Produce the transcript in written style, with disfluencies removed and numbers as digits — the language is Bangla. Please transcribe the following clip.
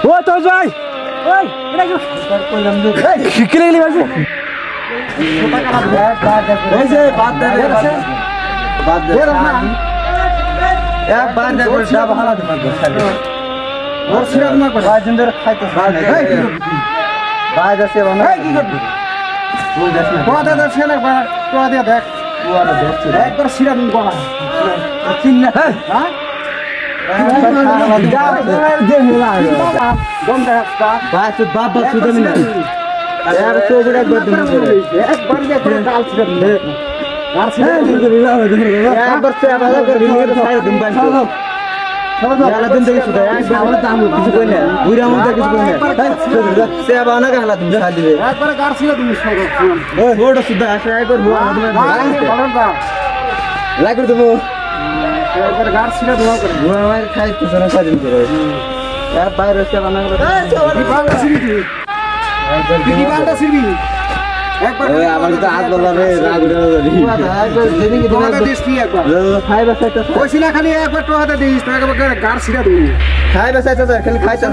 ও তো যাই ওই এটা কি কি লাগলি ভাই এই যে বাদ দে বাদ দে একবার দেখো সব হালা দিমাগ খালি ওর সিরাত না করে ভাই জিন্দর খাইতে ভাই যাচ্ছে বানা কি করবি তুই দেখ না কোথা দা ছেলে বানা কোথা দিয়ে দেখ ওরা দেখছে একবার সিরাত বানা চিন না হ্যাঁ ভাই তো বাপ বাপ সুদে মিলে यार तो बड़ा गद एक बार के गाल सिरत ले गाल सिरत एक बार से आवाज कर दिए तो सारे दिन बंद याला दिन देखि सुदा एक बार दाम কিছু কই না বুইরা মধ্যে কিছু কই না সে আবানা গালা তুমি খালি রে একবার গাল সিরত তুমি সব ওই ওটা সুদা আসে একবার হুয়া লাগর দেবো একবার গাল সিরত হুয়া করে হুয়া আমার খাই তো সারা দিন করে এক বাইরে সে আবানা করে এই ভাগা সিরত কি বান্দা সিরবি একবার ওই আমার তো হাত বললা রে রাগ উঠে যাবে একবার দেবি কি তোমার দিস কি একবার খাইবা সাইতা কইছিনা খালি একবার তো হাতে দিস তো একবার গার সিরা দিবি খাইবা সাইতা খালি খাইতা